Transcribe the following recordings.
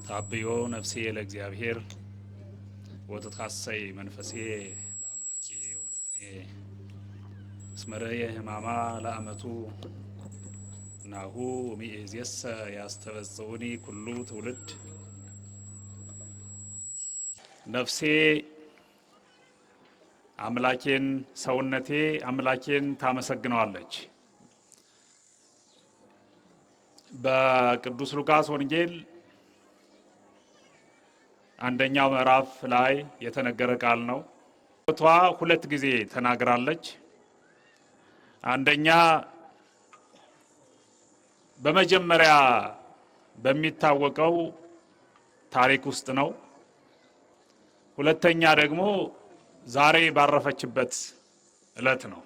ታብዮ ነፍሴ ለእግዚአብሔር ወተትሐሰይ መንፈሴ በአምላኬ ወዳኔ እስመረየ ሕማማ ለአመቱ ናሁ ሚእዜሰ ያስተበጽውኒ ኩሉ ትውልድ። ነፍሴ አምላኬን፣ ሰውነቴ አምላኬን ታመሰግነዋለች። በቅዱስ ሉቃስ ወንጌል አንደኛው ምዕራፍ ላይ የተነገረ ቃል ነው። ቷ ሁለት ጊዜ ተናግራለች። አንደኛ በመጀመሪያ በሚታወቀው ታሪክ ውስጥ ነው። ሁለተኛ ደግሞ ዛሬ ባረፈችበት ዕለት ነው።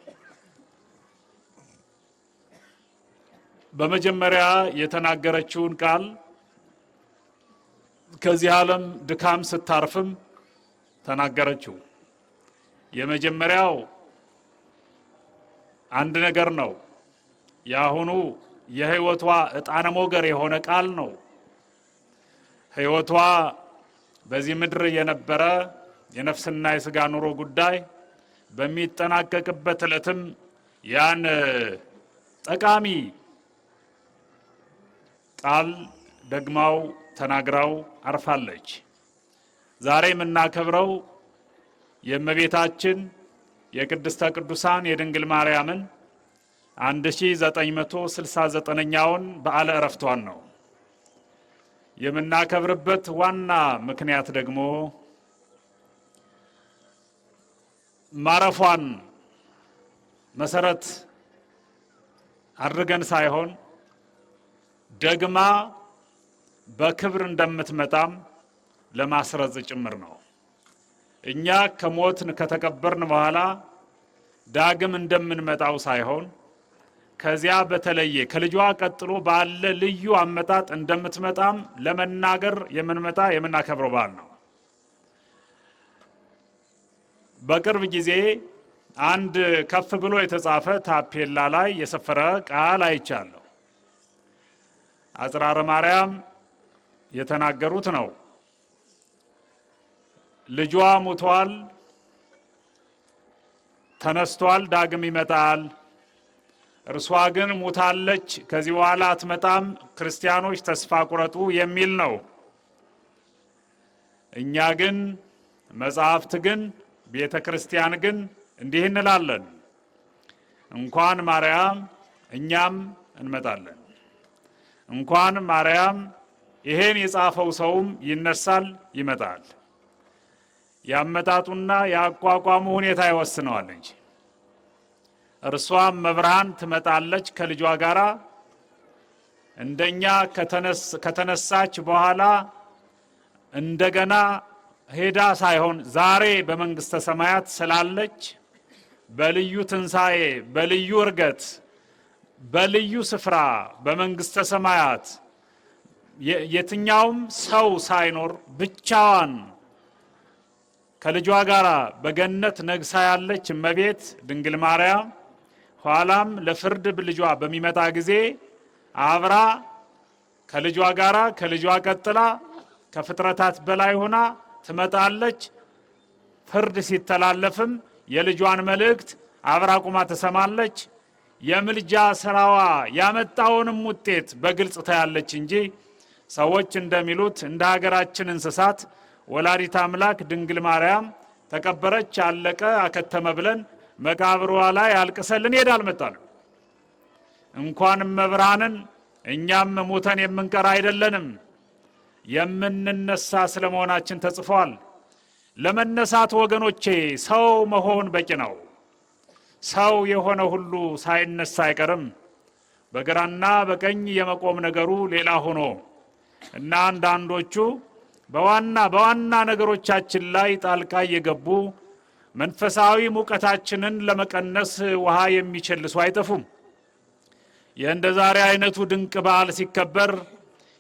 በመጀመሪያ የተናገረችውን ቃል ከዚህ ዓለም ድካም ስታርፍም ተናገረችው። የመጀመሪያው አንድ ነገር ነው። ያሁኑ የህይወቷ ዕጣነ ሞገር የሆነ ቃል ነው። ህይወቷ በዚህ ምድር የነበረ የነፍስና የሥጋ ኑሮ ጉዳይ በሚጠናቀቅበት ዕለትም ያን ጠቃሚ ቃል ደግማው ተናግራው አርፋለች። ዛሬ የምናከብረው የእመቤታችን የቅድስተ ቅዱሳን የድንግል ማርያምን 1969ኛውን በዓለ ዕረፍቷን ነው። የምናከብርበት ዋና ምክንያት ደግሞ ማረፏን መሰረት አድርገን ሳይሆን ደግማ በክብር እንደምትመጣም ለማስረጽ ጭምር ነው። እኛ ከሞትን ከተቀበርን በኋላ ዳግም እንደምንመጣው ሳይሆን ከዚያ በተለየ ከልጇ ቀጥሎ ባለ ልዩ አመጣጥ እንደምትመጣም ለመናገር የምናከብረው በዓል ነው። በቅርብ ጊዜ አንድ ከፍ ብሎ የተጻፈ ታፔላ ላይ የሰፈረ ቃል አይቻለሁ። አጽራረ ማርያም የተናገሩት ነው። ልጇ ሙቷል፣ ተነስቷል፣ ዳግም ይመጣል። እርሷ ግን ሙታለች፣ ከዚህ በኋላ አትመጣም፣ ክርስቲያኖች ተስፋ ቁረጡ የሚል ነው። እኛ ግን መጽሐፍት ግን ቤተ ክርስቲያን ግን እንዲህ እንላለን፣ እንኳን ማርያም እኛም እንመጣለን። እንኳን ማርያም ይሄን የጻፈው ሰውም ይነሳል ይመጣል። ያመጣጡና ያቋቋሙ ሁኔታ ይወስነዋል እንጂ እርሷም መብርሃን ትመጣለች ከልጇ ጋራ እንደኛ ከተነሳች በኋላ እንደገና ሄዳ ሳይሆን ዛሬ በመንግስተ ሰማያት ስላለች በልዩ ትንሣኤ፣ በልዩ እርገት፣ በልዩ ስፍራ በመንግስተ ሰማያት የትኛውም ሰው ሳይኖር ብቻዋን ከልጇ ጋራ በገነት ነግሳ ያለች እመቤት ድንግል ማርያም ኋላም ለፍርድ ልጇ በሚመጣ ጊዜ አብራ ከልጇ ጋራ ከልጇ ቀጥላ ከፍጥረታት በላይ ሆና ትመጣለች። ፍርድ ሲተላለፍም የልጇን መልእክት አብራ ቁማ ትሰማለች። የምልጃ ስራዋ ያመጣውንም ውጤት በግልጽ ታያለች እንጂ ሰዎች እንደሚሉት እንደ ሀገራችን እንስሳት ወላዲተ አምላክ ድንግል ማርያም ተቀበረች፣ አለቀ፣ አከተመ ብለን መቃብሯ ላይ አልቅሰልን ሄድ አልመጣንም። እንኳንም መብራንን እኛም ሞተን የምንቀር አይደለንም፣ የምንነሳ ስለመሆናችን ተጽፏል። ለመነሳት ወገኖቼ ሰው መሆን በቂ ነው። ሰው የሆነ ሁሉ ሳይነሳ አይቀርም። በግራና በቀኝ የመቆም ነገሩ ሌላ ሆኖ እና አንዳንዶቹ በዋና ነገሮቻችን ላይ ጣልቃ እየገቡ መንፈሳዊ ሙቀታችንን ለመቀነስ ውሃ የሚቸልሱ አይጠፉም። የእንደ ዛሬ አይነቱ ድንቅ በዓል ሲከበር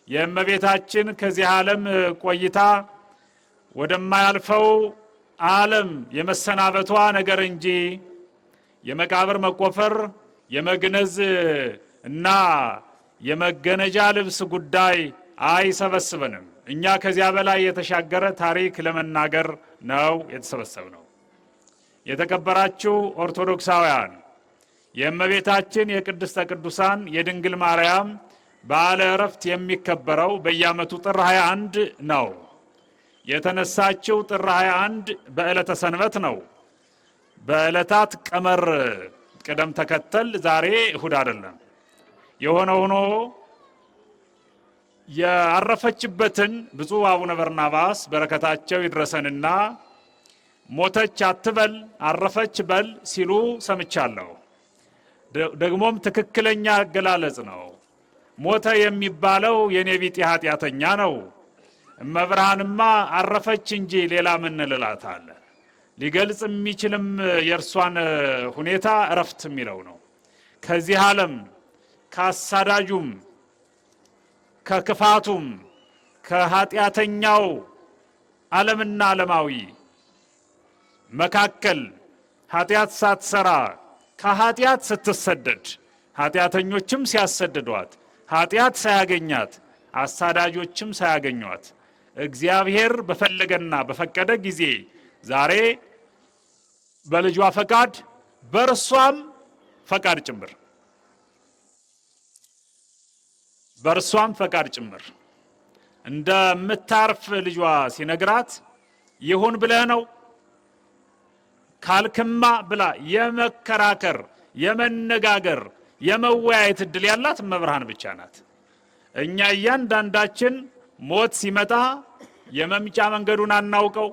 የእመቤታችን ከዚህ ዓለም ቆይታ ወደማያልፈው ዓለም የመሰናበቷ ነገር እንጂ የመቃብር መቆፈር የመግነዝ እና የመገነጃ ልብስ ጉዳይ አይሰበስበንም። እኛ ከዚያ በላይ የተሻገረ ታሪክ ለመናገር ነው የተሰበሰብነው። የተከበራችሁ ኦርቶዶክሳውያን የእመቤታችን የቅድስተ ቅዱሳን የድንግል ማርያም በዓለ ዕረፍት የሚከበረው በየዓመቱ ጥር 21 ነው። የተነሳችው ጥር 21 በዕለተ ሰንበት ነው። በዕለታት ቀመር ቅደም ተከተል ዛሬ እሁድ አይደለም። የሆነ ሆኖ ያረፈችበትን ብፁዕ አቡነ በርናባስ በረከታቸው ይድረሰንና ሞተች አትበል አረፈች በል ሲሉ ሰምቻለሁ። ደግሞም ትክክለኛ አገላለጽ ነው። ሞተ የሚባለው የኔ ቢጤ ኃጢአተኛ ነው። እመብርሃንማ አረፈች እንጂ ሌላ ምን እንላታለ? ሊገልጽ የሚችልም የእርሷን ሁኔታ እረፍት የሚለው ነው። ከዚህ ዓለም ከአሳዳጁም ከክፋቱም ከኃጢአተኛው ዓለምና ዓለማዊ መካከል ኃጢአት ሳትሰራ ከኃጢአት ስትሰደድ ኃጢአተኞችም ሲያሰድዷት ኃጢአት ሳያገኛት አሳዳጆችም ሳያገኟት እግዚአብሔር በፈለገና በፈቀደ ጊዜ ዛሬ በልጇ ፈቃድ በእርሷም ፈቃድ ጭምር እንደምታርፍ ልጇ ሲነግራት ይሁን ብለህ ነው ካልክማ ብላ የመከራከር የመነጋገር የመወያየት እድል ያላት እመብርሃን ብቻ ናት። እኛ እያንዳንዳችን ሞት ሲመጣ የመምጫ መንገዱን አናውቀው፣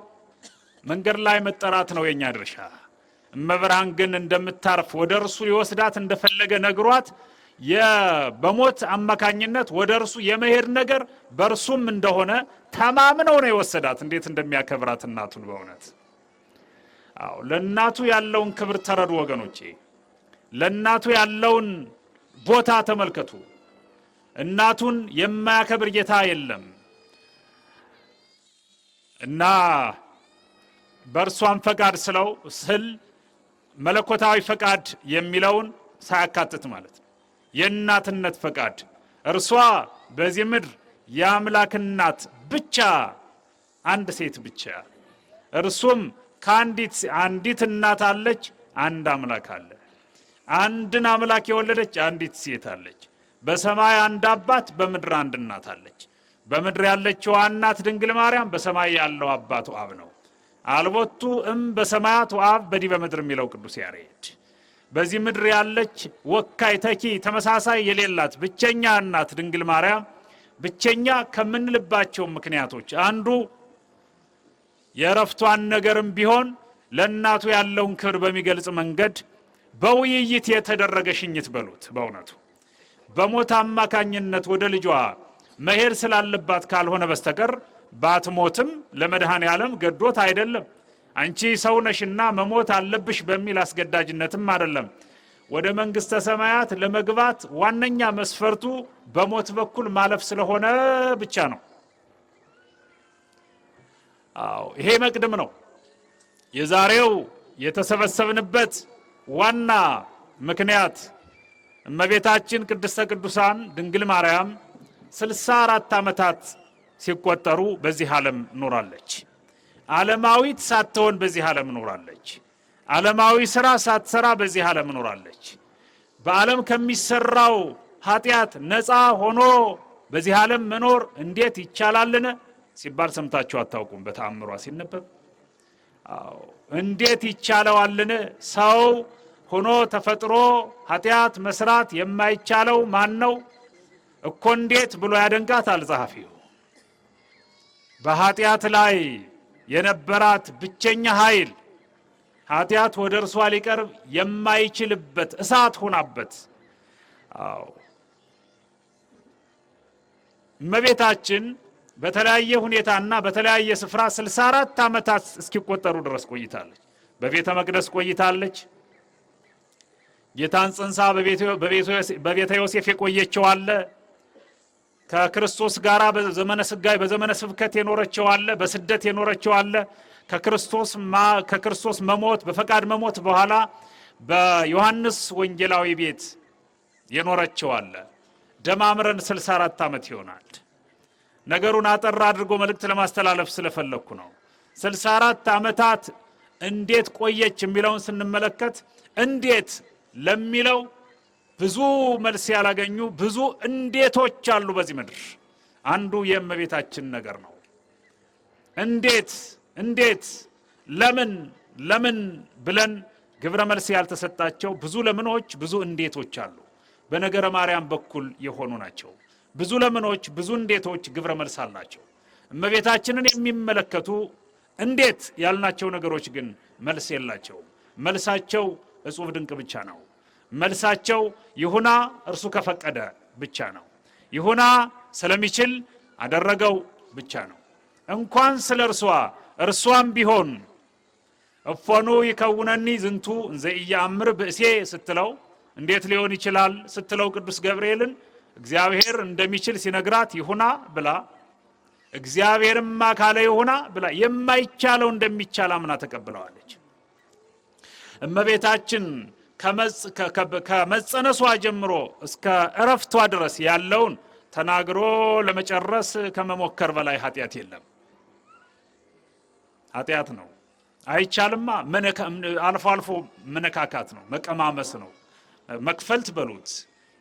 መንገድ ላይ መጠራት ነው የኛ ድርሻ። እመብርሃን ግን እንደምታርፍ ወደ እርሱ ሊወስዳት እንደፈለገ ነግሯት በሞት አማካኝነት ወደ እርሱ የመሄድ ነገር በእርሱም እንደሆነ ተማምነው ነው የወሰዳት። እንዴት እንደሚያከብራት እናቱን በእውነት አዎ፣ ለእናቱ ያለውን ክብር ተረዱ ወገኖቼ። ለእናቱ ያለውን ቦታ ተመልከቱ። እናቱን የማያከብር ጌታ የለም እና በእርሷን ፈቃድ ስል መለኮታዊ ፈቃድ የሚለውን ሳያካትት ማለት ነው። የእናትነት ፈቃድ እርሷ በዚህ ምድር የአምላክ እናት ብቻ፣ አንድ ሴት ብቻ። እርሱም አንዲት እናት አለች፣ አንድ አምላክ አለ። አንድን አምላክ የወለደች አንዲት ሴት አለች። በሰማይ አንድ አባት፣ በምድር አንድ እናት አለች። በምድር ያለችው እናት ድንግል ማርያም፣ በሰማይ ያለው አባቱ አብ ነው። አልቦቱ በሰማያት ወአብ በዲበ ምድር የሚለው ቅዱስ ያሬድ። በዚህ ምድር ያለች ወካይ ተኪ ተመሳሳይ የሌላት ብቸኛ እናት ድንግል ማርያም ብቸኛ ከምንልባቸው ምክንያቶች አንዱ የእረፍቷን ነገርም ቢሆን ለእናቱ ያለውን ክብር በሚገልጽ መንገድ በውይይት የተደረገ ሽኝት በሉት። በእውነቱ በሞት አማካኝነት ወደ ልጇ መሄድ ስላለባት ካልሆነ በስተቀር ባትሞትም ለመድኃኔ ዓለም ገዶት አይደለም። አንቺ ሰው ነሽና መሞት አለብሽ በሚል አስገዳጅነትም አይደለም። ወደ መንግስተ ሰማያት ለመግባት ዋነኛ መስፈርቱ በሞት በኩል ማለፍ ስለሆነ ብቻ ነው። አዎ፣ ይሄ መቅድም ነው። የዛሬው የተሰበሰብንበት ዋና ምክንያት እመቤታችን ቅድስተ ቅዱሳን ድንግል ማርያም 64 ዓመታት ሲቆጠሩ በዚህ ዓለም ኖራለች። ዓለማዊት ሳትሆን በዚህ ዓለም ኖራለች። ዓለማዊ ሥራ ሳትሰራ በዚህ ዓለም ኖራለች። በዓለም ከሚሰራው ኃጢአት ነፃ ሆኖ በዚህ ዓለም መኖር እንዴት ይቻላልን ሲባል ሰምታችሁ አታውቁም? በተአምሯ ሲነበብ አዎ፣ እንዴት ይቻለዋልን? ሰው ሆኖ ተፈጥሮ ኃጢአት መስራት የማይቻለው ማን ነው እኮ? እንዴት ብሎ ያደንቃታል ጸሐፊው። በኃጢአት ላይ የነበራት ብቸኛ ኃይል ኃጢአት ወደ እርሷ ሊቀርብ የማይችልበት እሳት ሆናበት። አዎ፣ እመቤታችን በተለያየ ሁኔታና በተለያየ ስፍራ 64 ዓመታት እስኪቆጠሩ ድረስ ቆይታለች። በቤተ መቅደስ ቆይታለች። ጌታን ጽንሳ በቤተ ዮሴፍ የቆየችው አለ። ከክርስቶስ ጋር በዘመነ ስብከት የኖረችው አለ። በስደት የኖረችው አለ። ከክርስቶስ መሞት በፈቃድ መሞት በኋላ በዮሐንስ ወንጌላዊ ቤት የኖረችው አለ። ደማምረን 64 ዓመት ይሆናል። ነገሩን አጠር አድርጎ መልእክት ለማስተላለፍ ስለፈለኩ ነው። 64 ዓመታት እንዴት ቆየች የሚለውን ስንመለከት እንዴት ለሚለው ብዙ መልስ ያላገኙ ብዙ እንዴቶች አሉ በዚህ ምድር። አንዱ የእመቤታችን ነገር ነው። እንዴት ለምን ብለን ግብረ መልስ ያልተሰጣቸው ብዙ ለምኖች ብዙ እንዴቶች አሉ። በነገረ ማርያም በኩል የሆኑ ናቸው። ብዙ ለምኖች ብዙ እንዴቶች ግብረ መልስ አላቸው። እመቤታችንን የሚመለከቱ እንዴት ያልናቸው ነገሮች ግን መልስ የላቸው። መልሳቸው እጹብ ድንቅ ብቻ ነው። መልሳቸው ይሁና እርሱ ከፈቀደ ብቻ ነው። ይሁና ስለሚችል አደረገው ብቻ ነው። እንኳን ስለ እርሷም ቢሆን እፎኑ ይከውነኒ ዝንቱ እንዘ ኢያእምር ብእሴ ስትለው እንዴት ሊሆን ይችላል ስትለው ቅዱስ ገብርኤልን እግዚአብሔር እንደሚችል ሲነግራት ይሁና ብላ እግዚአብሔርማ ካለ ይሁና ብላ የማይቻለው እንደሚቻል አምና ተቀብለዋለች። እመቤታችን ከመጸነሷ ጀምሮ እስከ እረፍቷ ድረስ ያለውን ተናግሮ ለመጨረስ ከመሞከር በላይ ኃጢአት የለም። ኃጢአት ነው። አይቻልማ። አልፎ አልፎ መነካካት ነው፣ መቀማመስ ነው፣ መክፈልት በሉት።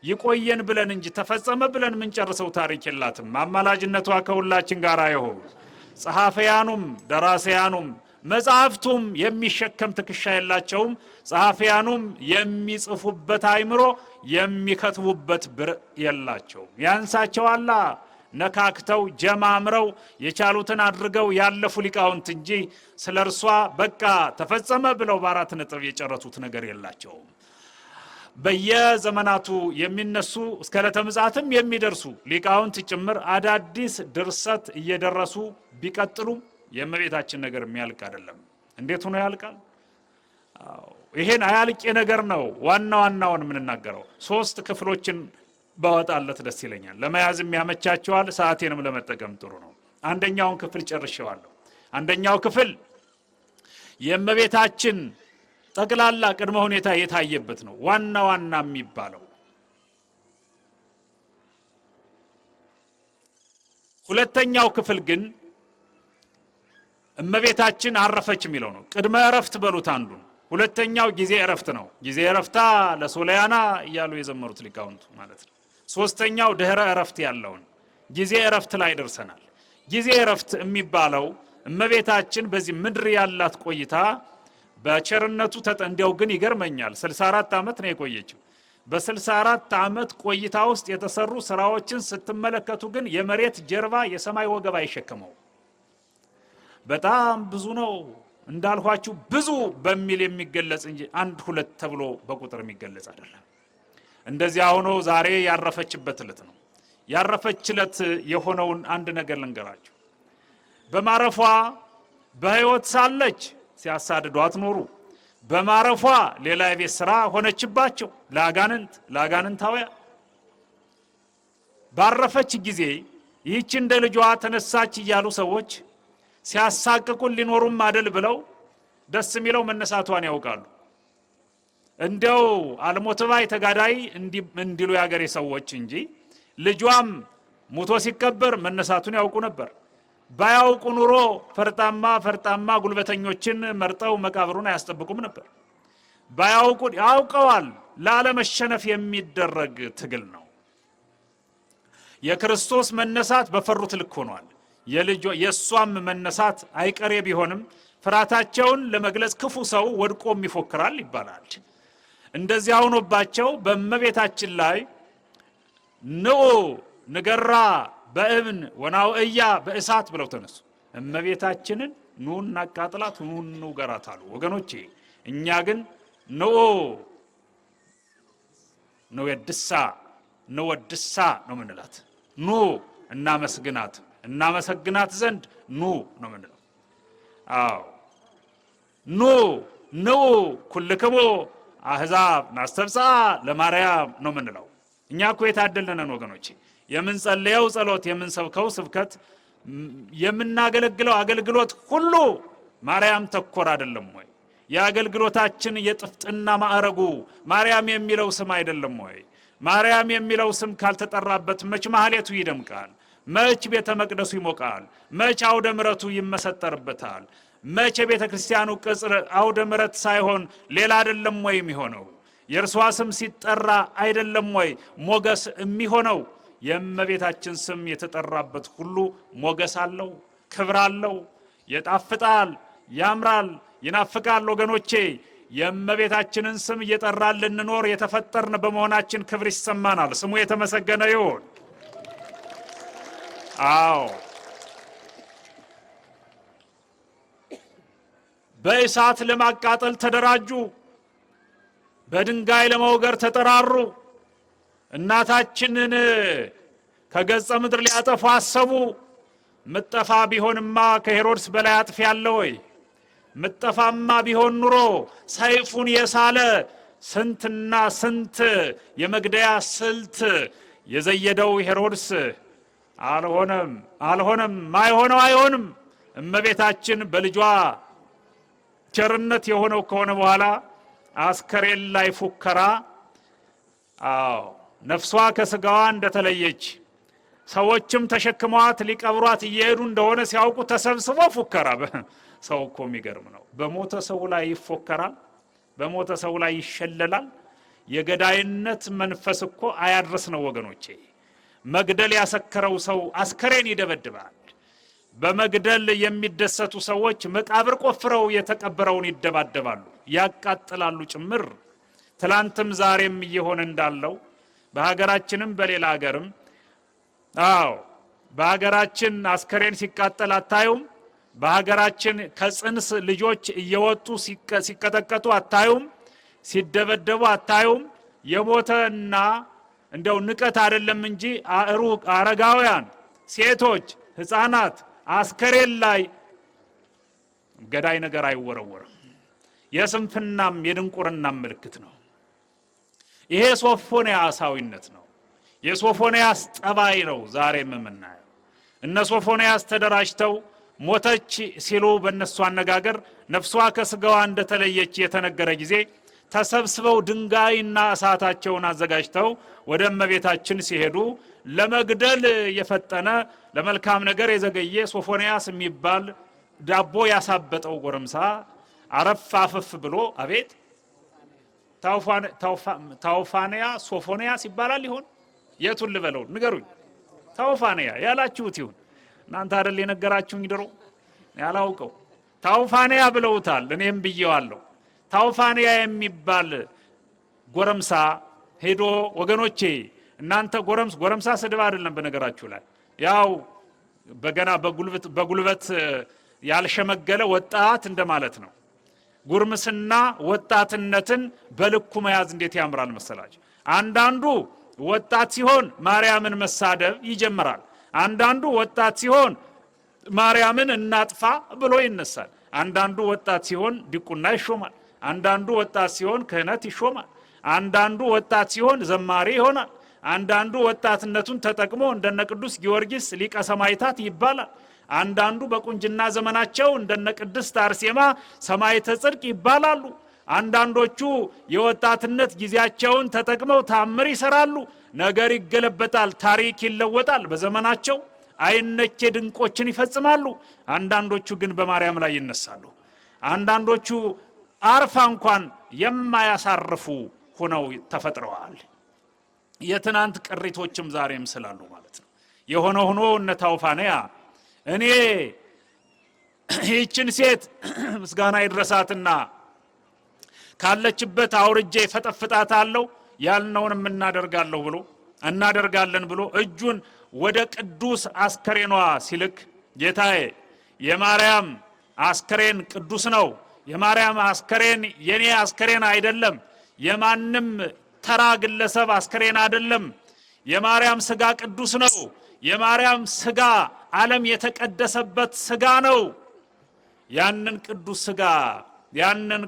ይቆየን ብለን እንጂ ተፈጸመ ብለን የምንጨርሰው ታሪክ የላትም። አማላጅነቷ ከሁላችን ጋር ይሁን። ጸሐፊያኑም ደራሲያኑም መጽሐፍቱም የሚሸከም ትከሻ የላቸውም። ጸሐፊያኑም የሚጽፉበት አይምሮ የሚከትቡበት ብር የላቸውም። ያንሳቸዋላ ነካክተው ጀማምረው የቻሉትን አድርገው ያለፉ ሊቃውንት እንጂ ስለ እርሷ በቃ ተፈጸመ ብለው በአራት ነጥብ የጨረሱት ነገር የላቸውም። በየዘመናቱ የሚነሱ እስከ ዕለተ ምጽአትም የሚደርሱ ሊቃውንት ጭምር አዳዲስ ድርሰት እየደረሱ ቢቀጥሉም የእመቤታችን ነገር የሚያልቅ አይደለም። እንዴት ሆኖ ያልቃል? ይሄን አያልቅ ነገር ነው። ዋናውን የምንናገረው 3 ክፍሎችን ባወጣለት ደስ ይለኛል። ለመያዝም ያመቻቸዋል። ሰዓቴንም ለመጠቀም ጥሩ ነው። አንደኛውን ክፍል ጨርሼዋለሁ። አንደኛው ክፍል የእመቤታችን ጠቅላላ ቅድመ ሁኔታ የታየበት ነው። ዋና የሚባለው ሁለተኛው ክፍል ግን እመቤታችን አረፈች የሚለው ነው። ቅድመ እረፍት በሉት አንዱ። ሁለተኛው ጊዜ እረፍት ነው። ጊዜ እረፍታ ለሶለያና እያሉ የዘመሩት ሊቃውንቱ ማለት ነው። ሶስተኛው ድህረ እረፍት ያለውን ጊዜ እረፍት ላይ ደርሰናል። ጊዜ እረፍት የሚባለው እመቤታችን በዚህ ምድር ያላት ቆይታ በቸርነቱ እንዲያው ግን ይገርመኛል። 64 ዓመት ነው የቆየችው። በ64 ዓመት ቆይታ ውስጥ የተሰሩ ስራዎችን ስትመለከቱ ግን የመሬት ጀርባ የሰማይ ወገብ አይሸከመው። በጣም ብዙ ነው እንዳልኋችሁ፣ ብዙ በሚል የሚገለጽ እንጂ 1 2 ተብሎ በቁጥር የሚገለጽ አይደለም። እንደዚያ ሆኖ ዛሬ ያረፈችበት ዕለት ነው። ያረፈች ዕለት የሆነውን አንድ ነገር ልንገራችሁ። በማረፏ በሕይወት ሳለች ሲያሳድዷት ኖሩ። በማረፏ ሌላ የቤት ስራ ሆነችባቸው ለአጋንንታውያን። ባረፈች ጊዜ ይህች እንደ ልጇ ተነሳች እያሉ ሰዎች ሲያሳቅቁን ሊኖሩም አደል ብለው ደስ የሚለው መነሳቷን ያውቃሉ። እንደው አልሞትባይ ተጋዳይ እንዲሉ ያገሬ ሰዎች እንጂ ልጇም ሙቶ ሲቀበር መነሳቱን ያውቁ ነበር። ባያውቁ ኑሮ ፈርጣማ ጉልበተኞችን መርጠው መቃብሩን አያስጠብቁም ነበር። ባያውቁ ያውቀዋል። ላለመሸነፍ የሚደረግ ትግል ነው። የክርስቶስ መነሳት በፈሩት ልክ ሆኗል። የእሷም መነሳት አይቀሬ ቢሆንም ፍርሃታቸውን ለመግለጽ ክፉ ሰው ወድቆም ይፎክራል ይባላል። እንደዚያ ሆኖባቸው በእመቤታችን ላይ ንዑ ንገራ በእብን ወናውእያ በእሳት ብለው ተነሱ። እመቤታችንን ኑ እናቃጥላት፣ ኑ እንውገራት አሉ። ወገኖቼ እኛ ግን ንወድሳ ነው ምንላት። ኑ እናመሰግናት ዘንድ ኑ ነው ምንለው። አዎ ኑ ኩልክሙ አህዛብ ናስተብጽአ ለማርያም ነው ምንለው። እኛ እኮ የታደልነን ወገኖቼ። የምንጸልየው ጸሎት፣ የምንሰብከው ስብከት፣ የምናገለግለው አገልግሎት ሁሉ ማርያም ተኮር አይደለም ወይ? የአገልግሎታችን የጥፍጥና ማዕረጉ ማርያም የሚለው ስም አይደለም ወይ? ማርያም የሚለው ስም ካልተጠራበት መች ማህሌቱ ይደምቃል? መች ቤተ መቅደሱ ይሞቃል? መች አውደ ምሕረቱ ይመሰጠርበታል? መች ቤተ ክርስቲያኑ ቅጽር አውደ ምሕረት ሳይሆን ሌላ አይደለም ወይ የሚሆነው? የእርሷ ስም ሲጠራ አይደለም ወይ ሞገስ የሚሆነው? የእመቤታችን ስም የተጠራበት ሁሉ ሞገስ አለው፣ ክብር አለው፣ ይጣፍጣል፣ ያምራል፣ ይናፍቃል። ወገኖቼ የእመቤታችንን ስም እየጠራን ልንኖር የተፈጠርን በመሆናችን ክብር ይሰማናል። ስሙ የተመሰገነ ይሁን። አዎ በእሳት ለማቃጠል ተደራጁ፣ በድንጋይ ለመውገር ተጠራሩ። እናታችንን ከገጸ ምድር ሊያጠፉ አሰቡ። ምጠፋ ቢሆንማ ከሄሮድስ በላይ አጥፊ ያለ ወይ? ምጠፋማ ቢሆን ኑሮ ሰይፉን የሳለ ስንትና ስንት የመግደያ ስልት የዘየደው ሄሮድስ አልሆነም፣ ማይሆነው አይሆንም። እመቤታችን በልጇ ቸርነት የሆነው ከሆነ በኋላ አስከሬን ላይ ፉከራ። አዎ ነፍሷ ከስጋዋ እንደተለየች ሰዎችም ተሸክመዋት ሊቀብሯት እየሄዱ እንደሆነ ሲያውቁ ተሰብስበው ፉከራ። ሰው እኮ የሚገርም ነው። በሞተ ሰው ላይ ይፎከራል፣ በሞተ ሰው ላይ ይሸለላል። የገዳይነት መንፈስ እኮ አያድርስ ነው ወገኖቼ። መግደል ያሰከረው ሰው አስከሬን ይደበድባል። በመግደል የሚደሰቱ ሰዎች መቃብር ቆፍረው የተቀበረውን ይደባደባሉ፣ ያቃጥላሉ ጭምር። ትላንትም ዛሬም እየሆነ እንዳለው በሀገራችንም በሌላ ሀገርም አዎ በሀገራችን አስከሬን ሲቃጠል አታዩም? በሀገራችን ከጽንስ ልጆች እየወጡ ሲቀጠቀጡ አታዩም? ሲደበደቡ አታዩም? የሞተና እንደው ንቀት አይደለም እንጂ አረጋውያን፣ ሴቶች፣ ህፃናት አስከሬን ላይ ገዳይ ነገር አይወረወርም። የስንፍናም የድንቁርናም ምልክት ነው። ይሄ ሶፎንያሳዊነት ነው። የሶፎንያስ ጠባይ ነው ዛሬም የምናየው። እነ ሶፎንያስ ተደራጅተው ሞተች ሲሉ በእነሱ አነጋገር ነፍሷ ከስጋዋ እንደተለየች የተነገረ ጊዜ ተሰብስበው ድንጋይና እሳታቸውን አዘጋጅተው ወደ እመቤታችን ሲሄዱ ለመግደል የፈጠነ ለመልካም ነገር የዘገየ ሶፎንያስ የሚባል ዳቦ ያሳበጠው ጎረምሳ አረፍ አፈፍ ብሎ አቤት ታውፋንያ ሶፎንያስ ይባላል ይሆን? የቱን ልበለው ንገሩኝ። ታውፋንያ ያላችሁት ይሁን እናንተ አይደል የነገራችሁኝ? ድሮ ያላውቀው ታውፋንያ ብለውታል። እኔም ብየዋለሁ። ታውፋንያ የሚባል ጎረምሳ ሄዶ ወገኖቼ እናንተ ጎረምሳ ስድብ አይደለም በነገራችሁ ላይ ያው በገና በጉልበት ያልሸመገለ ወጣት እንደማለት ነው። ጉርምስና ወጣትነትን በልኩ መያዝ እንዴት ያምራል መሰላችሁ። አንዳንዱ ወጣት ሲሆን ማርያምን መሳደብ ይጀምራል። አንዳንዱ ወጣት ሲሆን ማርያምን እናጥፋ ብሎ ይነሳል። አንዳንዱ ወጣት ሲሆን ዲቁና ይሾማል። አንዳንዱ ወጣት ሲሆን ክህነት ይሾማል። አንዳንዱ ወጣት ሲሆን ዘማሪ ይሆናል። አንዳንዱ ወጣትነቱን ተጠቅሞ እንደነ ቅዱስ ጊዮርጊስ ሊቀ ሰማዕታት ይባላል። አንዳንዱ በቁንጅና ዘመናቸው እንደነ ቅድስት አርሴማ ሰማዕተ ጽድቅ ይባላሉ። አንዳንዶቹ የወጣትነት ጊዜያቸውን ተጠቅመው ታምር ይሰራሉ። ነገር ይገለበጣል፣ ታሪክ ይለወጣል። በዘመናቸው አይነኬ ድንቆችን ይፈጽማሉ። አንዳንዶቹ ግን በማርያም ላይ ይነሳሉ። አንዳንዶቹ አርፋ እንኳን የማያሳርፉ ሆነው ተፈጥረዋል። የትናንት ቅሪቶችም ዛሬም ስላሉ ማለት ነው። የሆነ ሆኖ እነ ታውፋንያ እኔ ይህችን ሴት ምስጋና ይድረሳትና ካለችበት አውርጄ ፈጠፍጣታለሁ ያልነውንም እናደርጋለን ብሎ እጁን ወደ ቅዱስ አስከሬኗ ሲልክ ጌታዬ የማርያም አስከሬን ቅዱስ ነው። የማርያም አስከሬን የኔ አስከሬን አይደለም። የማንም ተራ ግለሰብ አስከሬን አይደለም። የማርያም ስጋ ቅዱስ ነው። የማርያም ስጋ ዓለም የተቀደሰበት ስጋ ነው። ያንን ቅዱስ ስጋ ያንን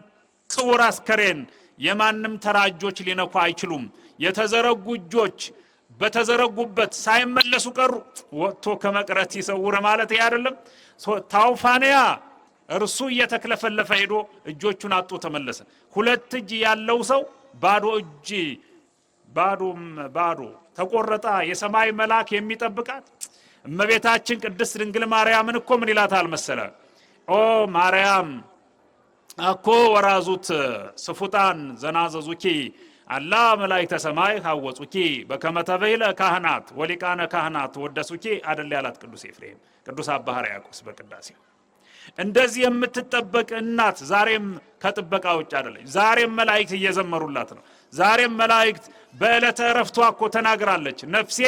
ክቡር አስከሬን የማንም ተራጆች ሊነኩ አይችሉም። የተዘረጉ እጆች በተዘረጉበት ሳይመለሱ ቀሩ። ወጥቶ ከመቅረት ይሰውር ማለት ይሄ አይደለም። ታውፋንያ እርሱ እየተክለፈለፈ ሄዶ እጆቹን አጥቶ ተመለሰ። ሁለት እጅ ያለው ሰው ባዶ እጅ ባዶ ተቆረጣ የሰማይ መልአክ የሚጠብቃት እመቤታችን ቅድስት ድንግል ማርያምን እኮ ምን ይላታል መሰለ? ኦ ማርያም አኮ ወራዙት ስፉጣን ዘናዘዙኪ አላ መላእክተ ሰማይ ሐወጹኪ በከመ ተበይለ ካህናት ወሊቃነ ካህናት ወደሱኪ አደል ያላት ቅዱስ ኤፍሬም፣ ቅዱስ አባ ሕርያቆስ በቅዳሴው። እንደዚህ የምትጠበቅ እናት ዛሬም ከጥበቃ ውጭ አይደለች። ዛሬም መላእክት እየዘመሩላት ነው። ዛሬም መላእክት በዕለተ ዕረፍቷ እኮ ተናግራለች። ነፍሴ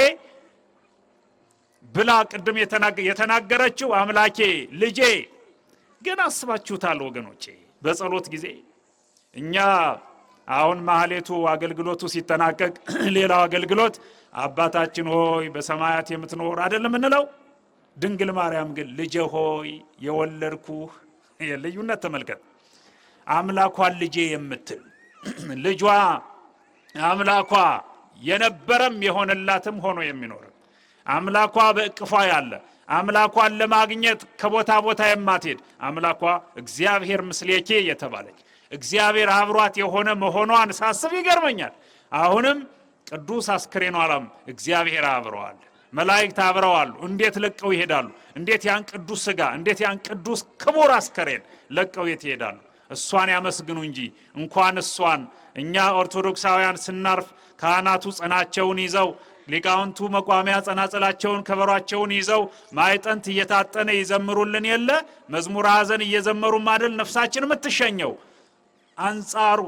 ብላ ቅድም የተናገረችው አምላኬ ልጄ። ግን አስባችሁታል ወገኖቼ? በጸሎት ጊዜ እኛ አሁን ማህሌቱ አገልግሎቱ ሲጠናቀቅ ሌላው አገልግሎት አባታችን ሆይ በሰማያት የምትኖር አይደለም እንለው። ድንግል ማርያም ግን ልጄ ሆይ የወለድኩህ፣ የልዩነት ተመልከት። አምላኳን ልጄ የምትል ልጇ አምላኳ የነበረም የሆነላትም ሆኖ የሚኖር አምላኳ በእቅፏ ያለ አምላኳን ለማግኘት ከቦታ ቦታ የማትሄድ አምላኳ እግዚአብሔር ምስሌኬ የተባለች እግዚአብሔር አብሯት የሆነ መሆኗን ሳስብ ይገርመኛል። አሁንም ቅዱስ አስከሬኗም እግዚአብሔር አብረዋል፣ መላእክት አብረዋሉ። እንዴት ለቀው ይሄዳሉ? እንዴት ያን ቅዱስ ሥጋ እንዴት ያን ቅዱስ ክቡር አስከሬን ለቀው ይሄዳሉ? እሷን ያመስግኑ እንጂ እንኳን እሷን እኛ ኦርቶዶክሳውያን ስናርፍ ካህናቱ ጸናቸውን ይዘው ሊቃውንቱ መቋሚያ ጸናጽላቸውን ከበሯቸውን ይዘው ማይጠንት እየታጠነ ይዘምሩልን የለ? መዝሙር ሐዘን እየዘመሩ ማደል ነፍሳችን የምትሸኘው። አንጻሩ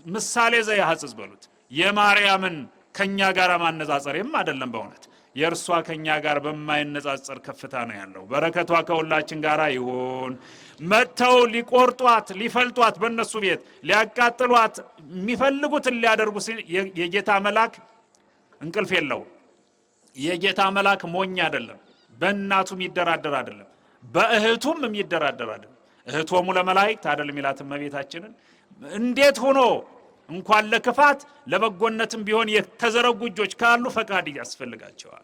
ምሳሌ ዘያሐጽጽ በሉት የማርያምን ከኛ ጋር ማነጻጸርም አይደለም። በእውነት የእርሷ ከኛ ጋር በማይነጻጸር ከፍታ ነው ያለው። በረከቷ ከሁላችን ጋር ይሁን። መተው ሊቆርጧት ሊፈልጧት በእነሱ ቤት ሊያቃጥሏት የሚፈልጉትን ሊያደርጉ የጌታ መልአክ እንቅልፍ የለው። የጌታ መልአክ ሞኝ አይደለም። በእናቱም ይደራደር አይደለም፣ በእህቱም የሚደራደር አይደለም። እህቶሙ ለመላእክት አይደለም ይላት እመቤታችንን። እንዴት ሆኖ እንኳን ለክፋት ለበጎነትም ቢሆን የተዘረጉ እጆች ካሉ ፈቃድ ያስፈልጋቸዋል።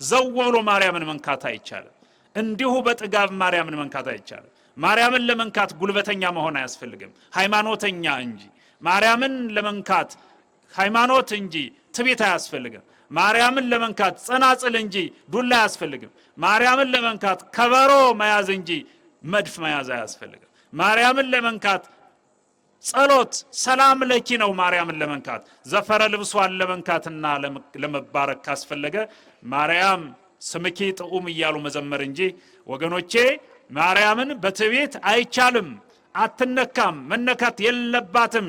ዘው ብሎ ማርያምን መንካት አይቻልም። እንዲሁ በጥጋብ ማርያምን መንካት አይቻልም። ማርያምን ለመንካት ጉልበተኛ መሆን አያስፈልግም፣ ሃይማኖተኛ እንጂ። ማርያምን ለመንካት ሃይማኖት እንጂ ትዕቢት አያስፈልግም። ማርያምን ለመንካት ጸናጽል እንጂ ዱላ አያስፈልግም። ማርያምን ለመንካት ከበሮ መያዝ እንጂ መድፍ መያዝ አያስፈልግም። ማርያምን ለመንካት ጸሎት ሰላም ለኪ ነው። ማርያምን ለመንካት ዘፈረ ልብሷን ለመንካትና ለመባረክ ካስፈለገ ማርያም ስምኪ ጥዑም እያሉ መዘመር እንጂ ወገኖቼ ማርያምን በትዕቢት አይቻልም። አትነካም፣ መነካት የለባትም።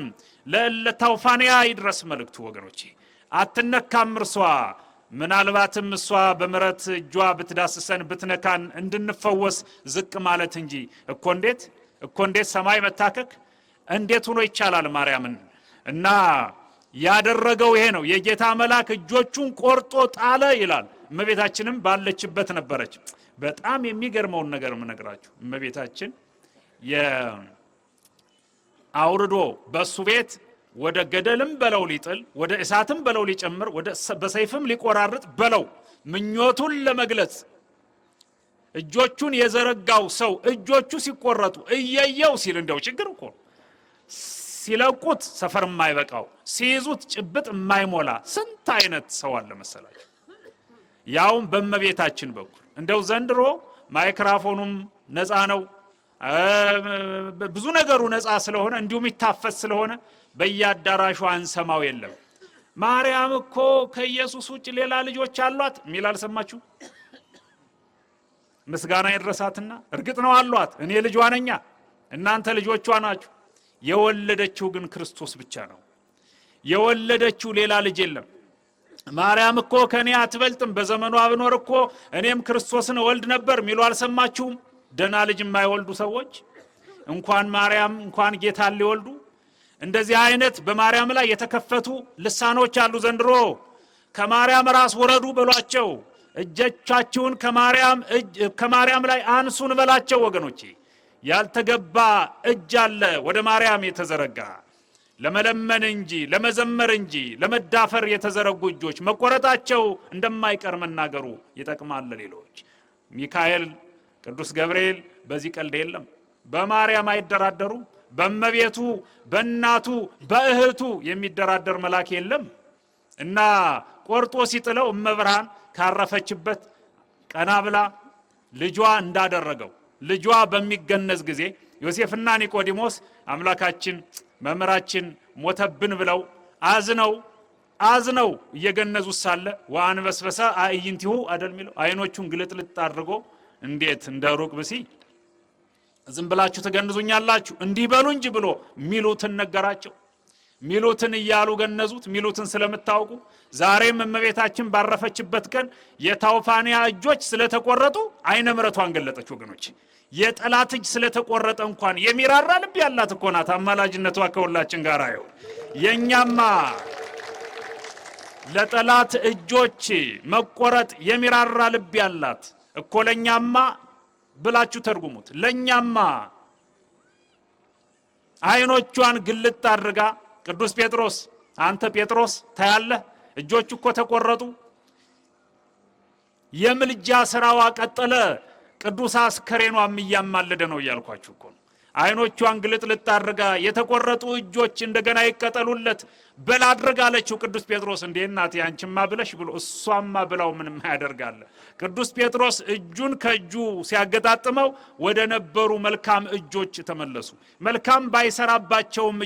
ለታውፋንያ ይድረስ መልእክቱ ወገኖቼ። አትነካም እርሷ። ምናልባትም እሷ በምረት እጇ ብትዳስሰን ብትነካን እንድንፈወስ ዝቅ ማለት እንጂ እኮ እንዴት ሰማይ መታከክ እንዴት ሆኖ ይቻላል? ማርያምን እና ያደረገው ይሄ ነው። የጌታ መልአክ እጆቹን ቆርጦ ጣለ ይላል። እመቤታችንም ባለችበት ነበረች። በጣም የሚገርመውን ነገር የምነግራችሁ እመቤታችን አውርዶ በሱ ቤት ወደ ገደልም በለው ሊጥል ወደ እሳትም በለው ሊጨምር ወደ በሰይፍም ሊቆራርጥ በለው ምኞቱን ለመግለጽ እጆቹን የዘረጋው ሰው እጆቹ ሲቆረጡ እየየው ሲል እንደው ችግር እኮ ሲለቁት ሰፈር የማይበቃው ሲይዙት ጭብጥ የማይሞላ ስንት አይነት ሰው አለ መሰላችሁ። ያውም በእመቤታችን በኩል እንደው ዘንድሮ ማይክራፎኑም ነፃ ነው፣ ብዙ ነገሩ ነፃ ስለሆነ እንዲሁም ይታፈስ ስለሆነ በየአዳራሹ አንሰማው የለም። ማርያም እኮ ከኢየሱስ ውጭ ሌላ ልጆች አሏት ሚል አልሰማችሁ? ምስጋና ይድረሳትና እርግጥ ነው አሏት። እኔ ልጇ ነኛ፣ እናንተ ልጆቿ ናችሁ። የወለደችው ግን ክርስቶስ ብቻ ነው። የወለደችው ሌላ ልጅ የለም። ማርያም እኮ ከኔ አትበልጥም፣ በዘመኗ ብኖር እኮ እኔም ክርስቶስን ወልድ ነበር ሚሉ አልሰማችሁም? ደና ልጅ የማይወልዱ ሰዎች እንኳን ማርያም እንኳን ጌታን ሊወልዱ እንደዚህ አይነት በማርያም ላይ የተከፈቱ ልሳኖች አሉ ዘንድሮ። ከማርያም ራስ ወረዱ በሏቸው፣ እጆቻችሁን ከማርያም ላይ አንሱን በላቸው ወገኖቼ። ያልተገባ እጅ አለ ወደ ማርያም የተዘረጋ። ለመለመን እንጂ ለመዘመር እንጂ ለመዳፈር የተዘረጉ እጆች መቆረጣቸው እንደማይቀር መናገሩ ይጠቅማል። ሌሎች ሚካኤል፣ ቅዱስ ገብርኤል በዚህ ቀልድ የለም። በማርያም አይደራደሩ። በእመቤቱ በእናቱ በእህቱ የሚደራደር መልአክ የለም። እና ቆርጦ ሲጥለው እመብርሃን ካረፈችበት ቀና ብላ ልጇ እንዳደረገው ልጇ በሚገነዝ ጊዜ ዮሴፍና ኒቆዲሞስ አምላካችን መምህራችን ሞተብን ብለው አዝነው እየገነዙ ሳለ ወአንበስበሰ አዕይንቲሁ አደል ሚለው አይኖቹን ግልጥልጥ አድርጎ እንዴት እንደ ሩቅ ብሲ ዝም ብላችሁ ተገንዙኛላችሁ እንዲህ በሉ እንጂ ብሎ ሚሉትን ነገራቸው። ሚሉትን እያሉ ገነዙት። ሚሉትን ስለምታውቁ ዛሬም እመቤታችን ባረፈችበት ቀን የታውፋንያ እጆች ስለተቆረጡ አይነ ምሕረቷን ገለጠች። ወገኖች የጠላት እጅ ስለተቆረጠ እንኳን የሚራራ ልብ ያላት እኮ ናት። አማላጅነቷ ከሁላችን ጋር አይው። የኛማ ለጠላት እጆች መቆረጥ የሚራራ ልብ ያላት እኮ ለኛማ ብላችሁ ተርጉሙት። ለኛማ አይኖቿን ግልጥ አድርጋ ቅዱስ ጴጥሮስ አንተ ጴጥሮስ ታያለህ እጆቹ እኮ ተቆረጡ። የምልጃ ስራዋ ቀጠለ። ቅዱስ አስከሬኗም እያማለደ ነው እያልኳችሁ እኮ ነው። አይኖቿን ግልጥልጥ አድርጋ የተቆረጡ እጆች እንደገና ይቀጠሉለት በል አድርጋለችው። ቅዱስ ጴጥሮስ እንዴ እናቴ አንቺማ ብለሽ ብሎ እሷማ ብላው ምንም ያደርጋል። ቅዱስ ጴጥሮስ እጁን ከእጁ ሲያገጣጥመው ወደ ነበሩ መልካም እጆች ተመለሱ። መልካም ባይሰራባቸውም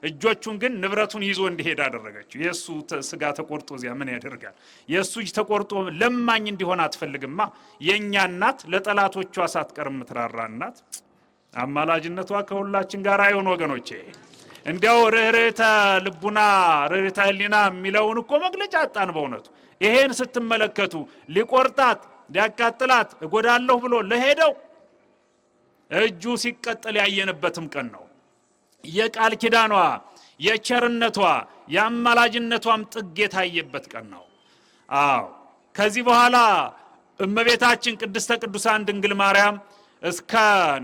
እጆቹን ግን ንብረቱን ይዞ እንዲሄድ አደረገችው። የሱ ስጋ ተቆርጦ እዚያ ምን ያደርጋል? የሱ እጅ ተቆርጦ ለማኝ እንዲሆን አትፈልግማ። የኛ እናት ለጠላቶቿ ሳትቀር ምትራራ እናት አማላጅነቷ ከሁላችን ጋር አይሆን ወገኖቼ። እንዲያው ርህርህተ ልቡና ርህርህተ ህሊና የሚለውን እኮ መግለጫ አጣን በእውነቱ። ይሄን ስትመለከቱ ሊቆርጣት ሊያቃጥላት እጎዳለሁ ብሎ ለሄደው እጁ ሲቀጥል ያየነበትም ቀን ነው። የቃል ኪዳኗ የቸርነቷ የአማላጅነቷም ጥግ የታየበት ቀን ነው። አዎ ከዚህ በኋላ እመቤታችን ቅድስተ ቅዱሳን ድንግል ማርያም እስከ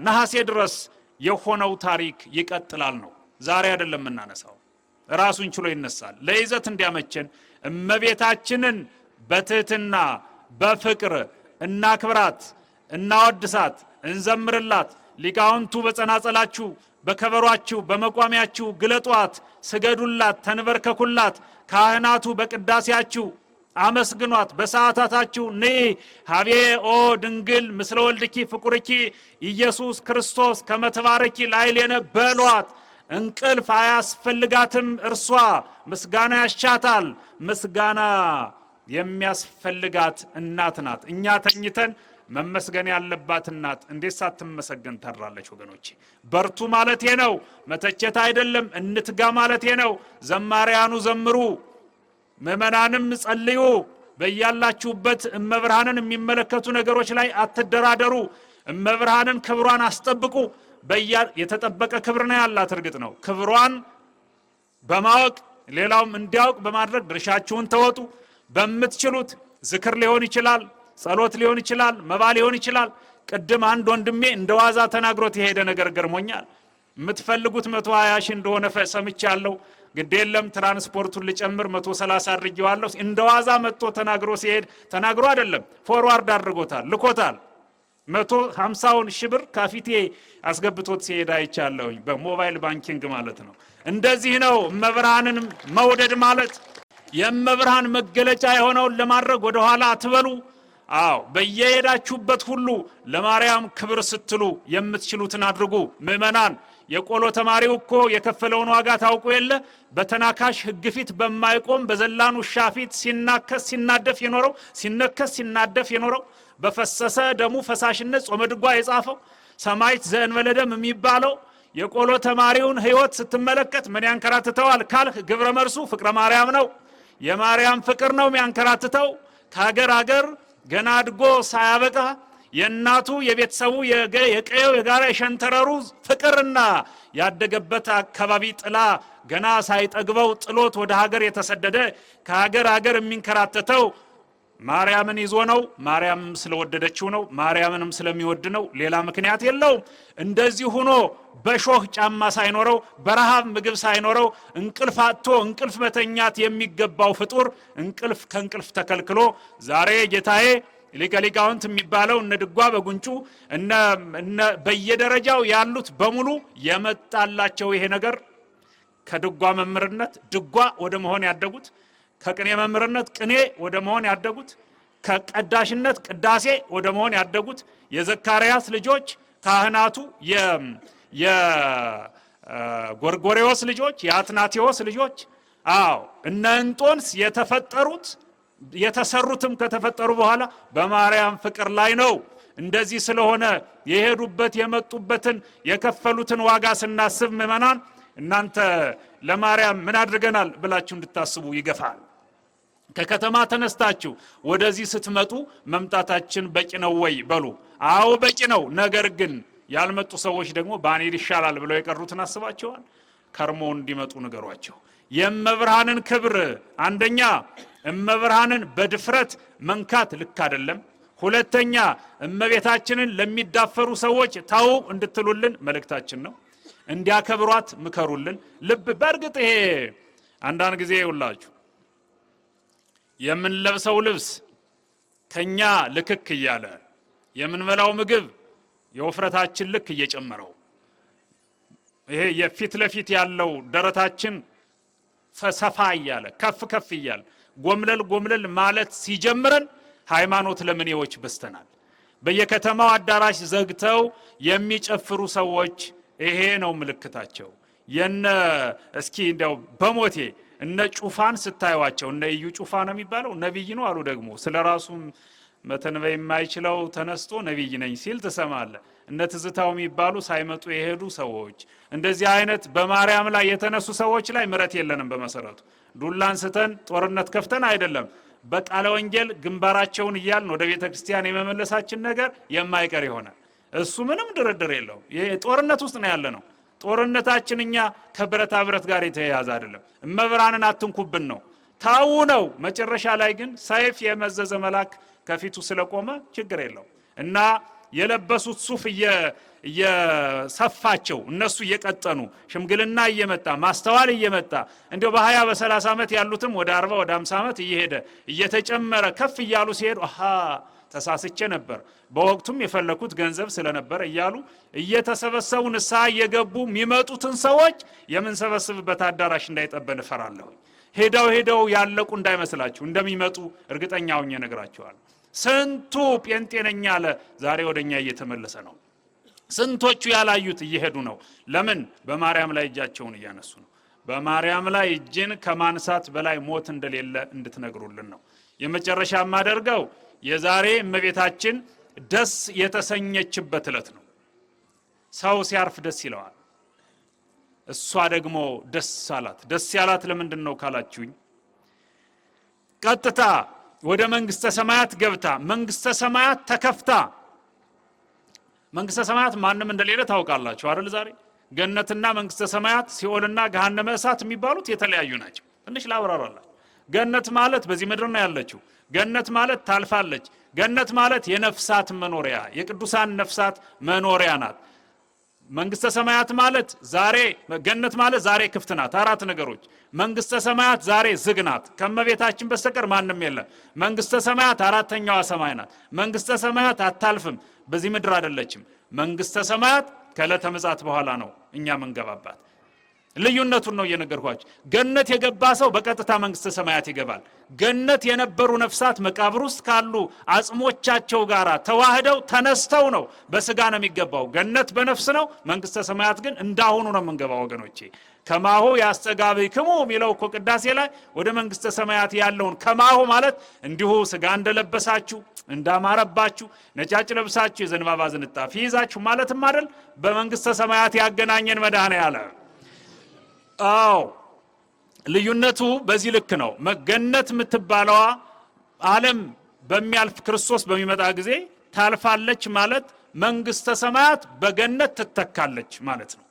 ነሐሴ ድረስ የሆነው ታሪክ ይቀጥላል ነው። ዛሬ አይደለም እናነሳው፣ ራሱን ችሎ ይነሳል። ለይዘት እንዲያመቸን እመቤታችንን በትህትና በፍቅር እናክብራት፣ እናወድሳት፣ እንዘምርላት። ሊቃውንቱ በጸናጸላችሁ በከበሯችሁ በመቋሚያችሁ ግለጧት፣ ስገዱላት፣ ተንበርከኩላት። ካህናቱ በቅዳሴያችሁ አመስግኗት። በሰዓታታችሁ ነይ ሀቤ ኦ ድንግል ምስለ ወልድኪ ፍቁርኪ ኢየሱስ ክርስቶስ ከመተባረኪ ላይሌነ በሏት። እንቅልፍ አያስፈልጋትም እርሷ ምስጋና ያሻታል። ምስጋና የሚያስፈልጋት እናት ናት። እኛ ተኝተን መመስገን ያለባት እናት እንዴት ሳትመሰገን ታድራለች? ወገኖቼ በርቱ ማለቴ ነው፣ መተቸት አይደለም። እንትጋ ማለቴ ነው። ዘማሪያኑ ዘምሩ፣ ምእመናንም ጸልዩ። በያላችሁበት እመብርሃንን የሚመለከቱ ነገሮች ላይ አትደራደሩ። እመብርሃንን ክብሯን አስጠብቁ። የተጠበቀ ክብር ነው ያላት። እርግጥ ነው ክብሯን በማወቅ ሌላውም እንዲያውቅ በማድረግ ድርሻችሁን ተወጡ። በምትችሉት ዝክር ሊሆን ይችላል፣ ጸሎት ሊሆን ይችላል፣ መባ ሊሆን ይችላል። ቅድም አንድ ወንድሜ እንደዋዛ ተናግሮት የሄደ ነገር ገርሞኛል። የምትፈልጉት 120 ሺህ እንደሆነ ሰምቻለሁ። ግድ የለም ትራንስፖርቱን ልጨምር 130 አድርጌዋለሁ። እንደዋዛ መጥቶ ተናግሮ ሲሄድ ተናግሮ አይደለም ፎርዋርድ አድርጎታል፣ ልኮታል። 150 ሺህ ብር ከፊቴ አስገብቶት ሲሄድ አይቻለሁኝ። በሞባይል ባንኪንግ ማለት ነው። እንደዚህ ነው እመብርሃንን መውደድ ማለት። የእመብርሃን መገለጫ የሆነውን ለማድረግ ወደ ኋላ አትበሉ። አዎ በየሄዳችሁበት ሁሉ ለማርያም ክብር ስትሉ የምትችሉትን አድርጉ። ምእመናን የቆሎ ተማሪው እኮ የከፈለውን ዋጋ ታውቁ የለ? በተናካሽ ሕግ ፊት በማይቆም በዘላን ውሻ ፊት ሲናከስ ሲናደፍ የኖረው ሲነከስ ሲናደፍ የኖረው በፈሰሰ ደሙ ፈሳሽነት ጾመ ድጓ የጻፈው ሰማዕት ዘእንበለ ደም የሚባለው የቆሎ ተማሪውን ሕይወት ስትመለከት ምን ያንከራትተዋል ካልህ ግብረ መርሱ ፍቅረ ማርያም ነው። የማርያም ፍቅር ነው የሚያንከራትተው። ከሀገር ሀገር ገና አድጎ ሳያበቃ የእናቱ የቤተሰቡ የቀየው የጋራ የሸንተረሩ ፍቅርና ያደገበት አካባቢ ጥላ ገና ሳይጠግበው ጥሎት ወደ ሀገር የተሰደደ ከሀገር ሀገር የሚንከራተተው ማርያምን ይዞ ነው። ማርያምም ስለወደደችው ነው። ማርያምንም ስለሚወድ ነው። ሌላ ምክንያት የለውም። እንደዚህ ሆኖ በሾህ ጫማ ሳይኖረው በረሃብ ምግብ ሳይኖረው እንቅልፍ አጥቶ እንቅልፍ መተኛት የሚገባው ፍጡር እንቅልፍ ከእንቅልፍ ተከልክሎ ዛሬ ጌታዬ ሊቀ ሊቃውንት የሚባለው እነ ድጓ በጉንጩ እነ በየደረጃው ያሉት በሙሉ የመጣላቸው ይሄ ነገር ከድጓ መምህርነት ድጓ ወደ መሆን ያደጉት፣ ከቅኔ መምህርነት ቅኔ ወደ መሆን ያደጉት፣ ከቀዳሽነት ቅዳሴ ወደ መሆን ያደጉት የዘካርያስ ልጆች ካህናቱ የጎርጎሬዎስ ልጆች የአትናቴዎስ ልጆች እነ እንጦንስ የተፈጠሩት የተሰሩትም ከተፈጠሩ በኋላ በማርያም ፍቅር ላይ ነው። እንደዚህ ስለሆነ የሄዱበት የመጡበትን የከፈሉትን ዋጋ ስናስብ ምእመናን እናንተ ለማርያም ምን አድርገናል ብላችሁ እንድታስቡ ይገፋል። ከከተማ ተነስታችሁ ወደዚህ ስትመጡ መምጣታችን በቂ ነው ወይ በሉ። አዎ በቂ ነው። ነገር ግን ያልመጡ ሰዎች ደግሞ ባኔል ይሻላል ብለው የቀሩትን አስባቸዋል። ከርሞ እንዲመጡ ንገሯቸው። የእመብርሃንን ክብር አንደኛ እመብርሃንን በድፍረት መንካት ልክ አይደለም። ሁለተኛ እመቤታችንን ለሚዳፈሩ ሰዎች ታው እንድትሉልን መልእክታችን ነው። እንዲያከብሯት ምከሩልን። ልብ በርግጥ ይሄ አንዳንድ ጊዜ ይውላችሁ የምንለብሰው ልብስ ከኛ ልክክ እያለ የምንበላው ምግብ የወፍረታችን ልክ እየጨመረው ይሄ የፊት ለፊት ያለው ደረታችን ፈሰፋ እያለ ከፍ ከፍ እያለ ጎምለል ማለት ሲጀምረን ሃይማኖት ለምኔዎች በስተናል። በየከተማው አዳራሽ ዘግተው የሚጨፍሩ ሰዎች ይሄ ነው ምልክታቸው። እስኪ እንደው በሞቴ እነ ጩፋን ስታዩዋቸው እነ እዩ ጩፋ ነው የሚባለው ነብይ ነው አሉ። ደግሞ ስለራሱ መተንበይ የማይችለው ተነስቶ ነብይ ነኝ ሲል ተሰማለ። እነ ትዝታው የሚባሉ ሳይመጡ የሄዱ ሰዎች እንደዚህ አይነት በማርያም ላይ የተነሱ ሰዎች ላይ ምረት የለንም። በመሰረቱ ዱላን ስተን ጦርነት ከፍተን አይደለም፣ በቃለ ወንጌል ግንባራቸውን እያልን ወደ ቤተ ክርስቲያን የመመለሳችን ነገር የማይቀር ይሆናል። እሱ ምንም ድርድር የለው። ይሄ ጦርነት ውስጥ ነው ያለ ነው። ጦርነታችን እኛ ከብረታ ብረት ጋር የተያያዘ አይደለም። እመብርሃንን አትንኩብን ነው ታው ነው። መጨረሻ ላይ ግን ሰይፍ የመዘዘ መልአክ ከፊቱ ስለቆመ ችግር የለው እና የለበሱት ሱፍ እየሰፋቸው እነሱ እየቀጠኑ ሽምግልና እየመጣ ማስተዋል እየመጣ እንዲያው በ20 በ30 ዓመት ያሉትም ወደ 40 ወደ 50 ዓመት እየሄደ እየተጨመረ ከፍ እያሉ ሲሄዱ ተሳስቼ ነበር በወቅቱም የፈለኩት ገንዘብ ስለነበር እያሉ እየተሰበሰቡ ንስሐ እየገቡ የሚመጡትን ሰዎች የምንሰበስብበት አዳራሽ እንዳይጠበን እፈራለሁ። ሄደው ያለቁ እንዳይመስላችሁ እንደሚመጡ እርግጠኛ ሆኜ እነግራችኋለሁ። ስንቱ ጴንጤነኛ አለ ዛሬ ወደኛ እየተመለሰ ነው። ስንቶቹ ያላዩት እየሄዱ ነው። ለምን? በማርያም ላይ እጃቸውን እያነሱ ነው። በማርያም ላይ እጅን ከማንሳት በላይ ሞት እንደሌለ እንድትነግሩልን ነው። የመጨረሻ የማደርገው የዛሬ እመቤታችን ደስ የተሰኘችበት ዕለት ነው። ሰው ሲያርፍ ደስ ይለዋል። እሷ ደግሞ ደስ አላት። ደስ ያላት ለምንድን ነው ካላችሁኝ፣ ቀጥታ ወደ መንግስተ ሰማያት ገብታ መንግስተ ሰማያት ተከፍታ። መንግስተ ሰማያት ማንም እንደሌለ ታውቃላችሁ አይደል? ዛሬ ገነትና መንግስተ ሰማያት ሲኦልና ገሃነመ እሳት የሚባሉት የተለያዩ ናቸው። ትንሽ ላብራራላችሁ። ገነት ማለት በዚህ ምድር ነው ያለችው። ገነት ማለት ታልፋለች። ገነት ማለት የነፍሳት መኖሪያ የቅዱሳን ነፍሳት መኖሪያ ናት። መንግስተ ሰማያት ማለት ዛሬ ገነት ማለት ዛሬ ክፍት ናት። አራት ነገሮች። መንግስተ ሰማያት ዛሬ ዝግ ናት። ከመቤታችን በስተቀር ማንም የለም። መንግስተ ሰማያት አራተኛዋ ሰማይ ናት። መንግስተ ሰማያት አታልፍም። በዚህ ምድር አይደለችም። መንግስተ ሰማያት ከዕለተ ምጽአት በኋላ ነው እኛ መንገባባት። ልዩነቱን ነው እየነገርኳችሁ። ገነት የገባ ሰው በቀጥታ መንግስተ ሰማያት ይገባል። ገነት የነበሩ ነፍሳት መቃብር ውስጥ ካሉ አጽሞቻቸው ጋር ተዋህደው ተነስተው ነው በስጋ ነው የሚገባው። ገነት በነፍስ ነው። መንግስተ ሰማያት ግን እንዳሁኑ ነው የምንገባው ወገኖቼ። ከማሁ ያስተጋብክሙ የሚለው እኮ ቅዳሴ ላይ ወደ መንግስተ ሰማያት ያለውን ከማሁ ማለት እንዲሁ ስጋ እንደለበሳችሁ እንዳማረባችሁ ነጫጭ ለብሳችሁ የዘንባባ ዝንጣፊ ይዛችሁ ማለትም አይደል። በመንግስተ ሰማያት ያገናኘን መድኃኔዓለም። ልዩነቱ በዚህ ልክ ነው። ገነት የምትባለዋ ዓለም በሚያልፍ ክርስቶስ በሚመጣ ጊዜ ታልፋለች ማለት መንግስተ ሰማያት በገነት ትተካለች ማለት ነው።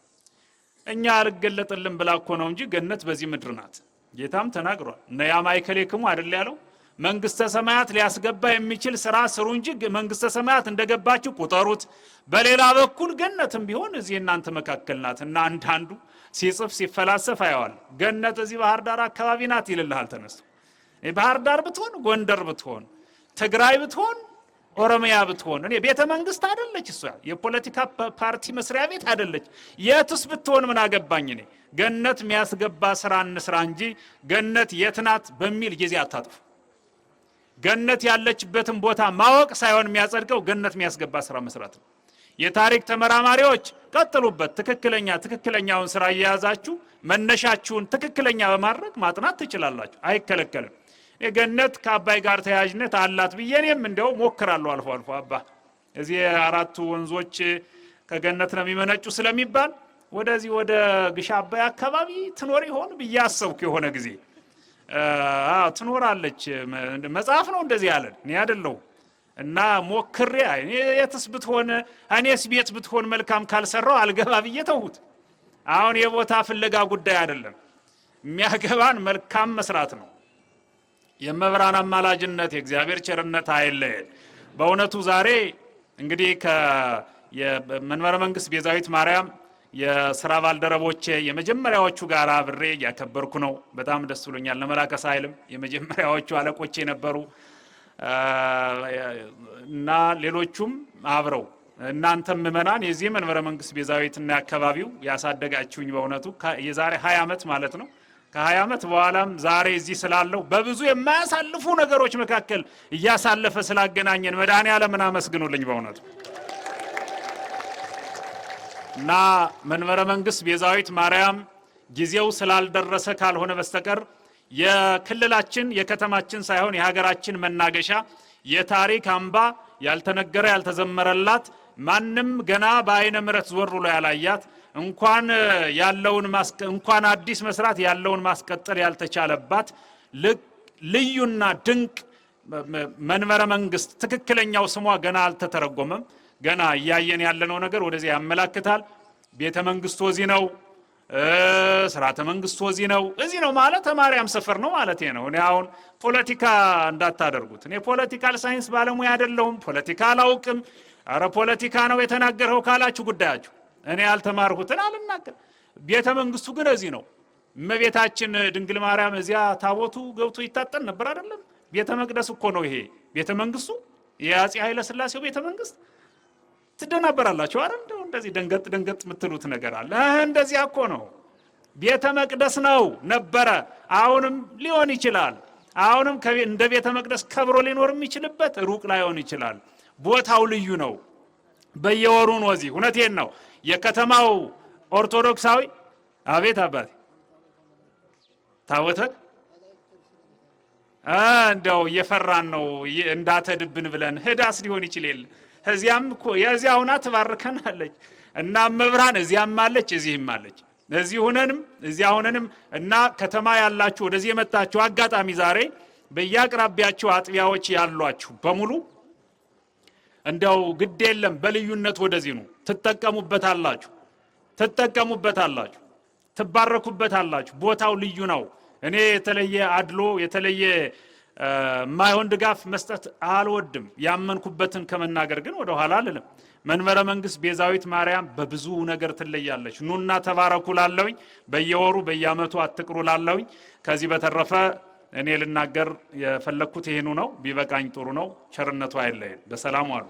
እኛ አልገለጥልን ብላ እኮ ነው እንጂ ገነት በዚህ ምድር ናት። ጌታም ተናግሯል። ነያ ማእከሌክሙ አይደል ያለው? መንግስተ ሰማያት ሊያስገባ የሚችል ስራ ስሩ እንጂ መንግስተ ሰማያት እንደገባችሁ ቁጠሩት። በሌላ በኩል ገነትም ቢሆን እዚህ እናንተ መካከል ናት እና አንዳንዱ ሲጽፍ ሲፈላሰፍ አየዋል። ገነት እዚህ ባህር ዳር አካባቢ ናት ይልልሃል ተነስቶ። ባህር ዳር ብትሆን፣ ጎንደር ብትሆን፣ ትግራይ ብትሆን፣ ኦሮሚያ ብትሆን እኔ ቤተ መንግስት አይደለች እሷ የፖለቲካ ፓርቲ መስሪያ ቤት አይደለች። የትስ ብትሆን ምን አገባኝ እኔ። ገነት የሚያስገባ ስራ እንስራ እንጂ ገነት የት ናት በሚል ጊዜ አታጥፉ። ገነት ያለችበትን ቦታ ማወቅ ሳይሆን የሚያጸድቀው ገነት የሚያስገባ ስራ መስራት ነው። የታሪክ ተመራማሪዎች ቀጥሉበት። ትክክለኛውን ስራ እየያዛችሁ መነሻችሁን ትክክለኛ በማድረግ ማጥናት ትችላላችሁ፣ አይከለከልም። የገነት ከአባይ ጋር ተያያዥነት አላት ብዬ እኔም እንደው ሞክራለሁ አልፎ አልፎ። አባ እዚህ አራቱ ወንዞች ከገነት ነው የሚመነጩ ስለሚባል ወደዚህ ወደ ግሽ አባይ አካባቢ ትኖር ይሆን ብዬ አሰብኩ የሆነ ጊዜ። ትኖራለች፣ መጽሐፍ ነው እንደዚህ ያለን፣ እኔ አይደለሁ። እና ሞክሬ እኔ የትስ ብትሆን እኔስ ቤት ብትሆን መልካም ካልሰራው አልገባ ብዬ ተውሁት። አሁን የቦታ ፍለጋ ጉዳይ አይደለም፣ የሚያገባን መልካም መስራት ነው። የመብራን አማላጅነት የእግዚአብሔር ቸርነት አይለየን። በእውነቱ ዛሬ እንግዲህ የመንበረ መንግስት ቤዛዊት ማርያም የሥራ ባልደረቦቼ የመጀመሪያዎቹ ጋር አብሬ ያከበርኩ ነው። በጣም ደስ ብሎኛል። ለመላከ ሳይልም የመጀመሪያዎቹ አለቆቼ ነበሩ እና ሌሎቹም አብረው እናንተም ምእመናን የዚህ መንበረ መንግስት ቤዛዊትና አካባቢው ያሳደጋችሁኝ በእውነቱ የዛሬ 20 ዓመት ማለት ነው። ከ20 ዓመት በኋላም ዛሬ እዚህ ስላለው በብዙ የማያሳልፉ ነገሮች መካከል እያሳለፈ ስላገናኘን መድኃኔዓለምን አመስግኑልኝ በእውነቱ። እና መንበረ መንግስት ቤዛዊት ማርያም ጊዜው ስላልደረሰ ካልሆነ በስተቀር የክልላችን የከተማችን ሳይሆን የሀገራችን መናገሻ የታሪክ አምባ ያልተነገረ ያልተዘመረላት ማንም ገና በአይነ ምሕረት ዞር ብሎ ያላያት እንኳን አዲስ መስራት ያለውን ማስቀጠል ያልተቻለባት ልዩና ድንቅ መንበረ መንግስት ትክክለኛው ስሟ ገና አልተተረጎመም። ገና እያየን ያለነው ነገር ወደዚህ ያመላክታል። ቤተ መንግስቱ እዚህ ነው፣ ስርዓተ መንግስቱ እዚህ ነው። እዚህ ነው ማለት ማርያም ሰፈር ነው ማለት ነው። እኔ አሁን ፖለቲካ እንዳታደርጉት። እኔ ፖለቲካል ሳይንስ ባለሙያ አይደለሁም፣ ፖለቲካ አላውቅም። አረ ፖለቲካ ነው የተናገረው ካላችሁ ጉዳያችሁ፣ እኔ ያልተማርኩትን አልናገር። ቤተ መንግስቱ ግን እዚህ ነው። እመቤታችን ድንግል ማርያም እዚያ ታቦቱ ገብቶ ይታጠን ነበር አይደለም? ቤተ መቅደስ እኮ ነው ይሄ ቤተ መንግስቱ። የአፄ ኃይለ ሥላሴው ቤተ መንግስት ትደናበራላችሁ አይደል? እንደዚህ ደንገጥ የምትሉት ነገር አለ። እንደዚያ እኮ ነው። ቤተ መቅደስ ነው ነበረ፣ አሁንም ሊሆን ይችላል። አሁንም እንደ ቤተ መቅደስ ከብሮ ሊኖር የሚችልበት ሩቅ ላይሆን ይችላል። ቦታው ልዩ ነው። በየወሩ ነው እዚህ። እውነቴን ነው። የከተማው ኦርቶዶክሳዊ አቤት አባቴ ታወተ እንደው እየፈራን ነው እንዳተድብን ብለን ህዳስ ሊሆን ይችላል። እዚያም እኮ የዚያውና ትባርከናለች እና መብራን እዚያም አለች እዚህም አለች። እዚህ ሆነንም እዚያ ሆነንም እና ከተማ ያላችሁ ወደዚህ የመጣችሁ አጋጣሚ ዛሬ በየአቅራቢያችሁ አጥቢያዎች ያሏችሁ በሙሉ እንደው ግድ የለም በልዩነት ወደዚህ ነው። ትጠቀሙበታላችሁ፣ ትባረኩበታላችሁ። ቦታው ልዩ ነው። እኔ የተለየ አድሎ የተለየ ማይሆን ድጋፍ መስጠት አልወድም። ያመንኩበትን ከመናገር ግን ወደ ኋላ አልልም። መንበረ መንግስት ቤዛዊት ማርያም በብዙ ነገር ትለያለች። ኑና ተባረኩ ላለውኝ፣ በየወሩ በየአመቱ አትቅሩ ላለውኝ። ከዚህ በተረፈ እኔ ልናገር የፈለኩት ይሄኑ ነው። ቢበቃኝ ጥሩ ነው። ቸርነቱ አይለየን። በሰላም ዋሉ።